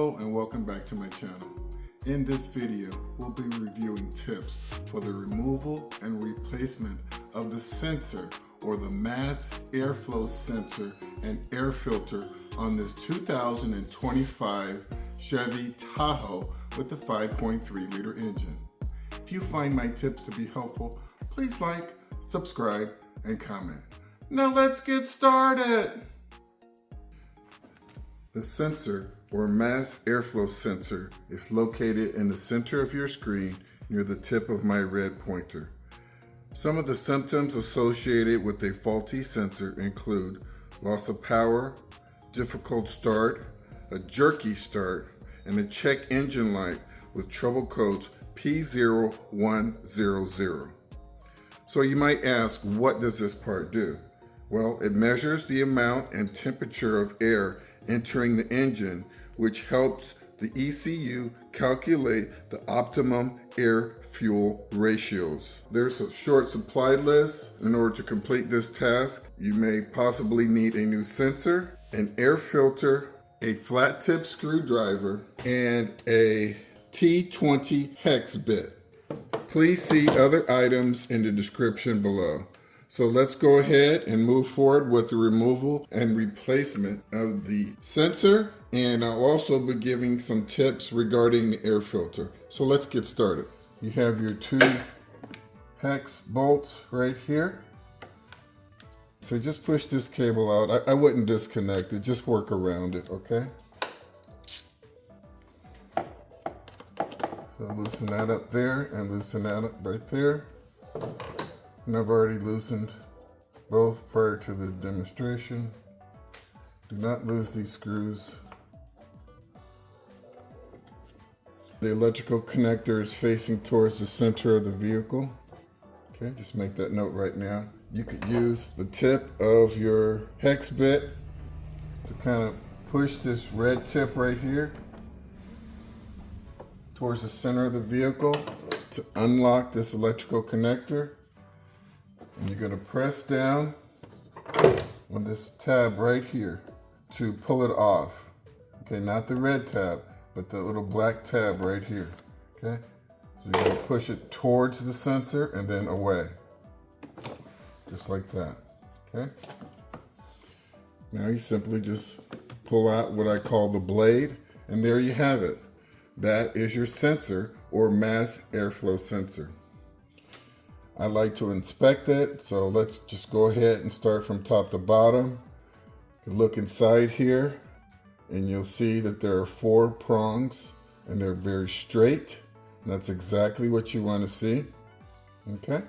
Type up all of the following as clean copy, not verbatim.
Hello and welcome back to my channel. In this video, we'll be reviewing tips for the removal and replacement of the sensor or the MAFS airflow sensor and air filter on this 2025 Chevy Tahoe with the 5.3 liter engine. If you find my tips to be helpful, please like, subscribe, and comment. Now let's get started. The sensor or MAFS airflow sensor is located in the center of your screen near the tip of my red pointer. Some of the symptoms associated with a faulty sensor include loss of power, difficult start, a jerky start, and a check engine light with trouble codes P0100. So you might ask, what does this part do? Well, it measures the amount and temperature of air entering the engine, which helps the ECU calculate the optimum air-fuel ratios. There's a short supply list. In order to complete this task, you may possibly need a new sensor, an air filter, a flat tip screwdriver, and a T20 hex bit. Please see other items in the description below. So let's go ahead and move forward with the removal and replacement of the sensor, and I'll also be giving some tips regarding the air filter. So let's get started. You have your two hex bolts right here. So just push this cable out. I wouldn't disconnect it, just work around it, okay? So loosen that up there and loosen that up right there. And I've already loosened both prior to the demonstration. Do not lose these screws. The electrical connector is facing towards the center of the vehicle. Okay, just make that note right now. You could use the tip of your hex bit to kind of push this red tip right here towards the center of the vehicle to unlock this electrical connector. And you're going to press down on this tab right here to pull it off. Okay, not the red tab, but the little black tab right here. Okay, so you're going to push it towards the sensor and then away. Just like that. Okay. Now you simply just pull out what I call the blade, and there you have it. That is your sensor or MAFS airflow sensor. I like to inspect it, so let's just go ahead and start from top to bottom. You look inside here and you'll see that there are 4 prongs and they're very straight. And that's exactly what you want to see. Okay.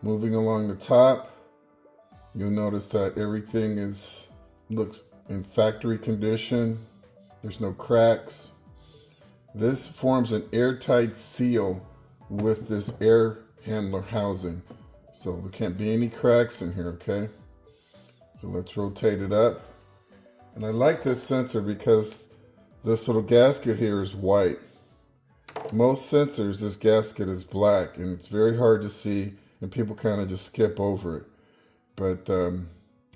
Moving along the top, you'll notice that everything looks in factory condition. There's no cracks. This forms an airtight seal with this air handler housing, so there can't be any cracks in here. Okay, so let's rotate it up. And I like this sensor because this little gasket here is white. Most sensors, this gasket is black and it's very hard to see and people kind of just skip over it, but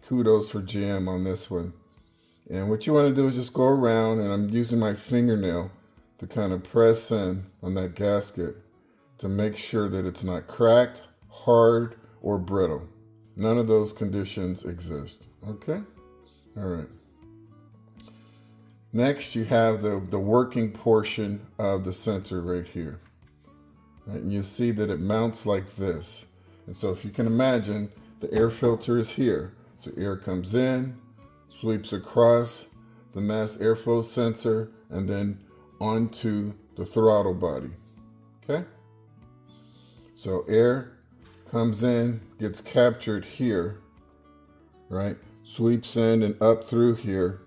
kudos for GM on this one. And what you want to do is just go around, and I'm using my fingernail to kind of press in on that gasket to make sure that it's not cracked, hard, or brittle. None of those conditions exist. Okay? All right. Next, you have the working portion of the sensor right here. Right? And you see that it mounts like this. And so if you can imagine, the air filter is here. So air comes in, sweeps across the MAFS airflow sensor, and then onto the throttle body. Okay? So air comes in, gets captured here, right? Sweeps in and up through here.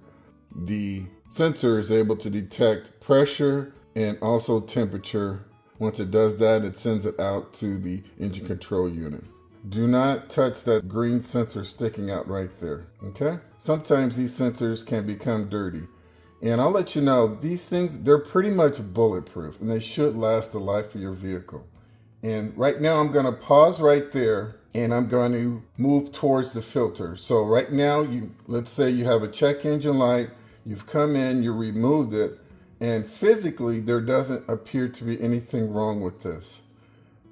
The sensor is able to detect pressure and also temperature. Once it does that, it sends it out to the engine control unit. Do not touch that green sensor sticking out right there, okay? Sometimes these sensors can become dirty. And I'll let you know, these things, they're pretty much bulletproof and they should last the life of your vehicle. And right now I'm going to pause right there and I'm going to move towards the filter. So right now, let's say you have a check engine light, You've come in, you removed it, and physically there doesn't appear to be anything wrong with this.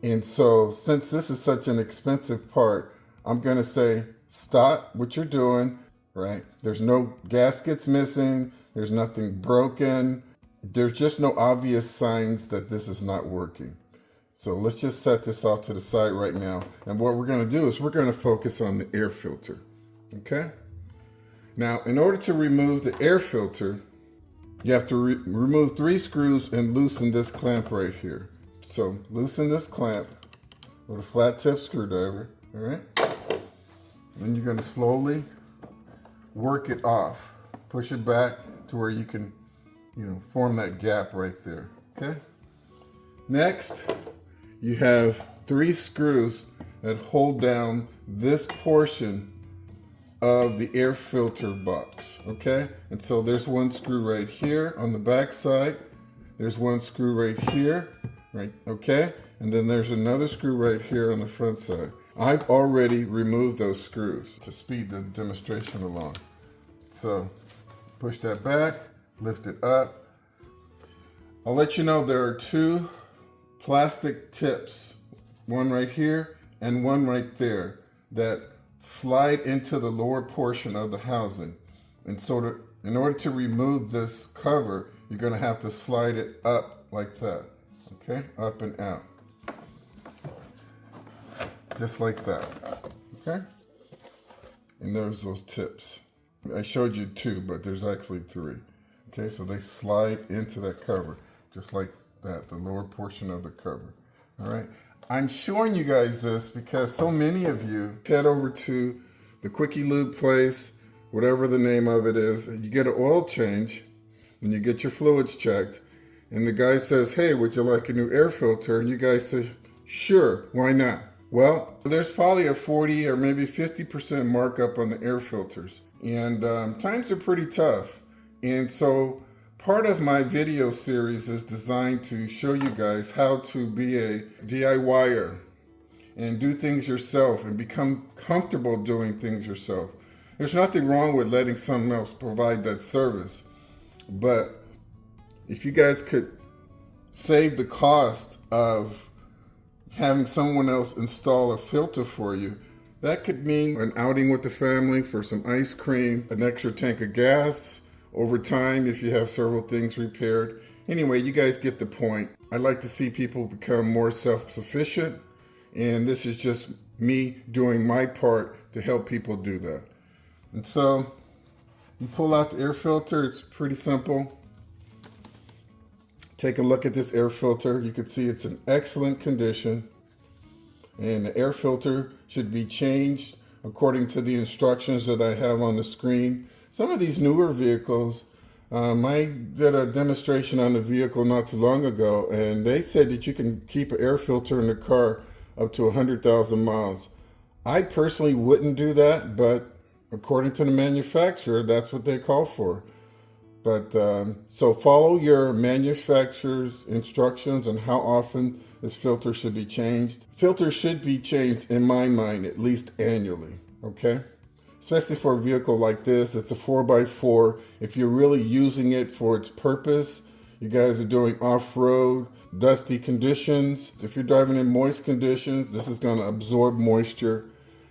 And so since this is such an expensive part, I'm going to say stop what you're doing, right? There's no gaskets missing. There's nothing broken. There's just no obvious signs that this is not working. So let's just set this off to the side right now. And what we're going to do is we're going to focus on the air filter. Okay? Now, in order to remove the air filter, you have to remove 3 screws and loosen this clamp right here. So loosen this clamp with a flat tip screwdriver. All right? Then you're going to slowly work it off. Push it back to where you can, form that gap right there. Okay? Next, you have 3 screws that hold down this portion of the air filter box, okay? And so there's 1 screw right here on the back side. There's 1 screw right here, right, okay? And then there's another screw right here on the front side. I've already removed those screws to speed the demonstration along. So push that back, lift it up. I'll let you know there are 2 plastic tips, one right here and one right there, that slide into the lower portion of the housing. And so in order to remove this cover, you're going to have to slide it up like that. Okay, up and out. Just like that. Okay? And there's those tips. I showed you 2, but there's actually 3. Okay, so they slide into that cover, just like that, the lower portion of the cover. All right. I'm showing you guys this because so many of you head over to the Quickie Lube place, whatever the name of it is, and you get an oil change and you get your fluids checked, and the guy says, hey, would you like a new air filter? And you guys say, sure, why not? Well, there's probably a 40 or maybe 50% markup on the air filters, and times are pretty tough. And so part of my video series is designed to show you guys how to be a DIYer and do things yourself and become comfortable doing things yourself. There's nothing wrong with letting someone else provide that service, but if you guys could save the cost of having someone else install a filter for you, that could mean an outing with the family for some ice cream, an extra tank of gas, over time if you have several things repaired. Anyway, you guys get the point. I like to see people become more self-sufficient, and this is just me doing my part to help people do that. And so you pull out the air filter. It's pretty simple. Take a look at this air filter. You can see it's in excellent condition, and the air filter should be changed according to the instructions that I have on the screen. Some of these newer vehicles, I did a demonstration on the vehicle not too long ago, and they said that you can keep an air filter in the car up to 100,000 miles. I personally wouldn't do that, but according to the manufacturer, that's what they call for. But so follow your manufacturer's instructions on how often this filter should be changed. Filters should be changed, in my mind, at least annually, okay? Especially for a vehicle like this. It's a 4x4. If you're really using it for its purpose, you guys are doing off-road, dusty conditions. If you're driving in moist conditions, this is going to absorb moisture.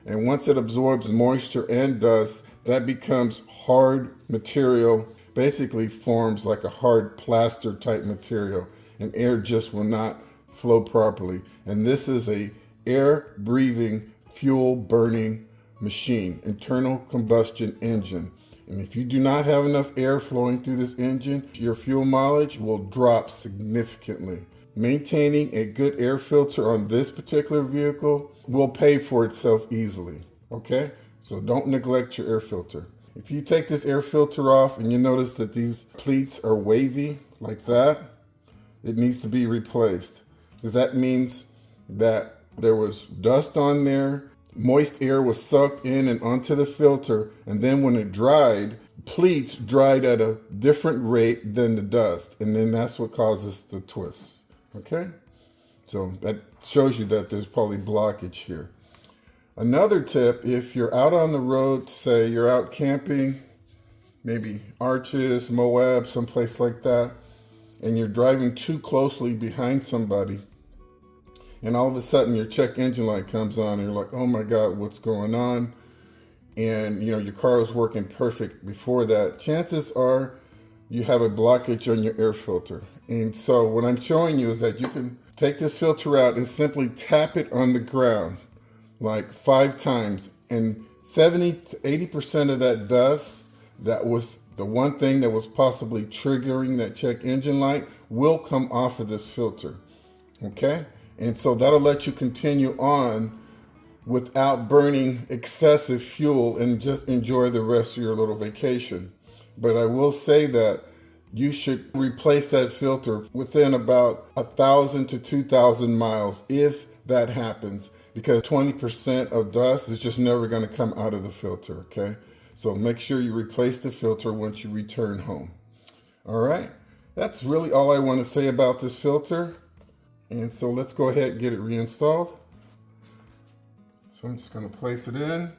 And once it absorbs moisture and dust, that becomes hard material, basically forms like a hard plaster type material, and air just will not flow properly. And this is a air breathing, fuel burning machine, internal combustion engine. And if you do not have enough air flowing through this engine, your fuel mileage will drop significantly. Maintaining a good air filter on this particular vehicle will pay for itself easily, okay? So don't neglect your air filter. If you take this air filter off and you notice that these pleats are wavy like that, it needs to be replaced, because that means that there was dust on there, moist air was sucked in and onto the filter, and then when it dried, pleats dried at a different rate than the dust, and then that's what causes the twist. Okay, so that shows you that there's probably blockage here. Another tip, if you're out on the road, say you're out camping maybe Arches, Moab, someplace like that, and you're driving too closely behind somebody, and all of a sudden your check engine light comes on, and you're like, oh my God, what's going on? And you know, your car was working perfect before that. Chances are you have a blockage on your air filter. And so what I'm showing you is that you can take this filter out and simply tap it on the ground like 5 times, and 70 to 80% of that dust that was the one thing that was possibly triggering that check engine light will come off of this filter. Okay? And so that'll let you continue on without burning excessive fuel and just enjoy the rest of your little vacation. But I will say that you should replace that filter within about 1,000 to 2,000 miles if that happens, because 20% of dust is just never going to come out of the filter, okay? So make sure you replace the filter once you return home. All right, that's really all I want to say about this filter. And so let's go ahead and get it reinstalled. So I'm just going to place it in,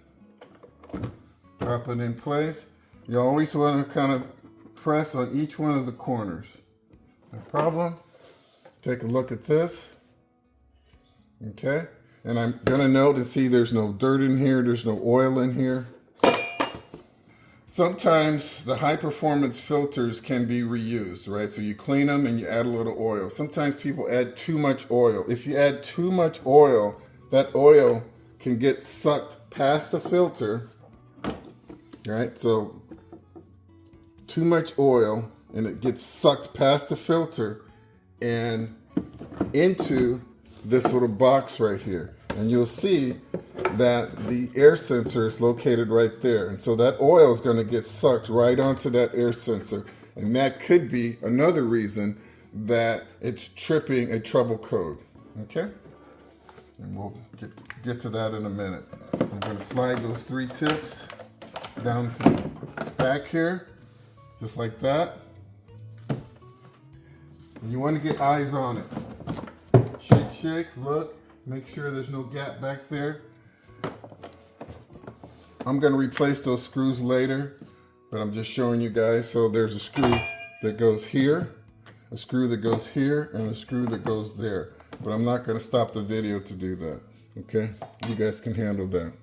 drop it in place. You always want to kind of press on each one of the corners. No problem. Take a look at this. Okay. And I'm going to note and see there's no dirt in here. There's no oil in here. Sometimes the high performance filters can be reused, right? So you clean them and you add a little oil. Sometimes people add too much oil. If you add too much oil, that oil can get sucked past the filter, right? So too much oil and it gets sucked past the filter and into this little box right here. And you'll see that the air sensor is located right there. And so that oil is going to get sucked right onto that air sensor. And that could be another reason that it's tripping a trouble code, okay? And we'll get to that in a minute. So I'm going to slide those 3 tips down to the back here, just like that. And you want to get eyes on it. Shake, shake, look, make sure there's no gap back there. I'm going to replace those screws later, but I'm just showing you guys. So there's a screw that goes here, a screw that goes here, and a screw that goes there. But I'm not going to stop the video to do that, okay? You guys can handle that.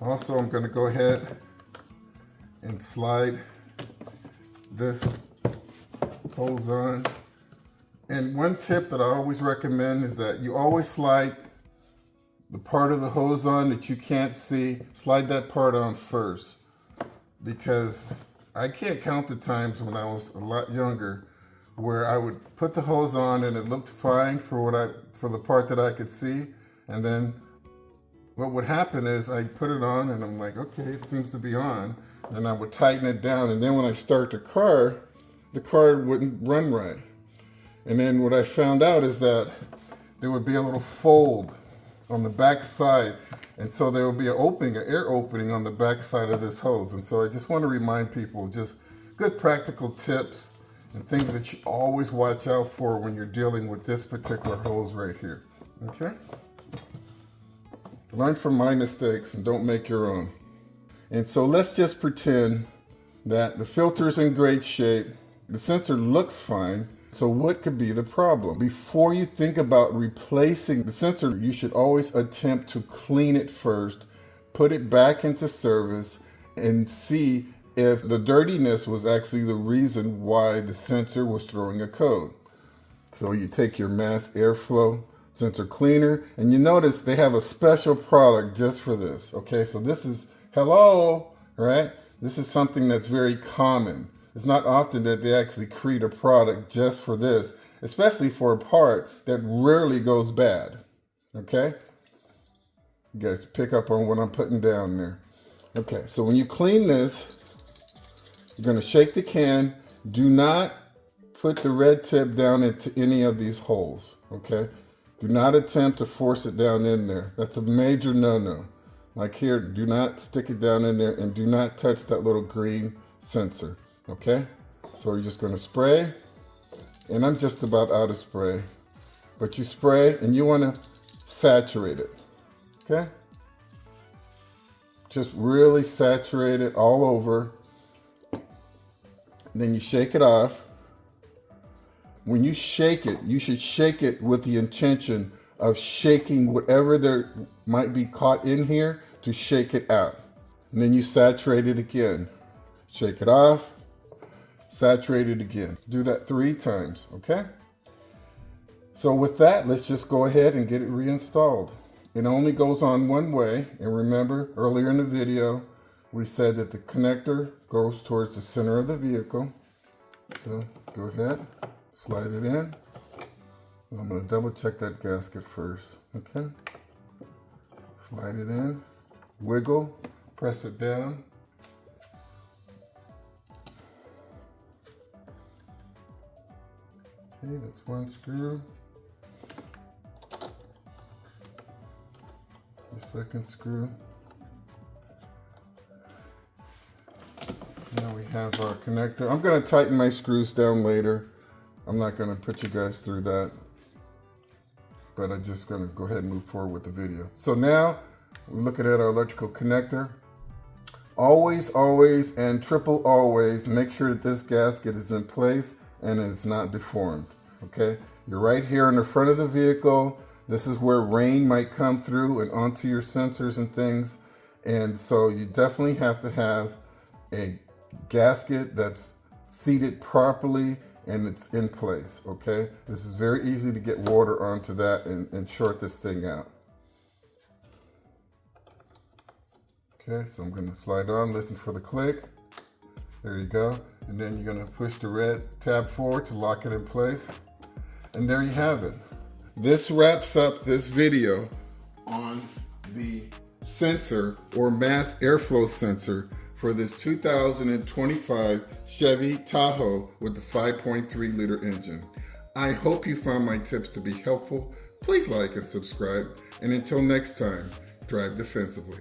Also, I'm going to go ahead and slide this hose on. And one tip that I always recommend is that you always slide the part of the hose on that you can't see, slide that part on first. Because I can't count the times when I was a lot younger where I would put the hose on and it looked fine for the part that I could see, and then what would happen is I put it on and I'm like, okay, it seems to be on, and I would tighten it down, and then when I start the car wouldn't run right. And then what I found out is that there would be a little fold on the back side, and so there would be an air opening on the back side of this hose. And so I just want to remind people, just good practical tips and things that you always watch out for when you're dealing with this particular hose right here, okay? Learn from my mistakes and don't make your own. And so let's just pretend that the filter's in great shape, the sensor looks fine, so what could be the problem? Before you think about replacing the sensor, you should always attempt to clean it first, put it back into service, and see if the dirtiness was actually the reason why the sensor was throwing a code. So you take your mass airflow sensor cleaner, and you notice they have a special product just for this, okay? So this is, hello, right? This is something that's very common. It's not often that they actually create a product just for this, especially for a part that rarely goes bad, okay? You guys pick up on what I'm putting down there. Okay, so when you clean this, you're gonna shake the can. Do not put the red tip down into any of these holes, okay? Do not attempt to force it down in there. That's a major no-no. Like here, do not stick it down in there, and do not touch that little green sensor, okay? So we're just gonna spray, and I'm just about out of spray. But you spray, and you wanna saturate it, okay? just really saturate it all over. Then you shake it off. When you shake it, you should shake it with the intention of shaking whatever there might be caught in here to shake it out. And then you saturate it again. Shake it off, saturate it again. Do that 3 times, okay? So with that, let's just go ahead and get it reinstalled. It only goes on one way. And remember, earlier in the video, we said that the connector goes towards the center of the vehicle. So go ahead, slide it in. I'm going to double check that gasket first, okay? Slide it in, wiggle, press it down. Okay, that's one screw. The second screw. Now we have our connector. I'm going to tighten my screws down later. I'm not going to put you guys through that, but I'm just going to go ahead and move forward with the video. So now we're looking at our electrical connector. Always, always, and triple always make sure that this gasket is in place and it's not deformed, okay? You're right here in the front of the vehicle. This is where rain might come through and onto your sensors and things. And so you definitely have to have a gasket that's seated properly and it's in place, okay? This is very easy to get water onto that and short this thing out. Okay, so I'm gonna slide on, listen for the click. There you go. And then you're gonna push the red tab forward to lock it in place. And there you have it. This wraps up this video on the sensor or mass airflow sensor for this 2025 Chevy Tahoe with the 5.3 liter engine. I hope you found my tips to be helpful. Please like and subscribe. And until next time, drive defensively.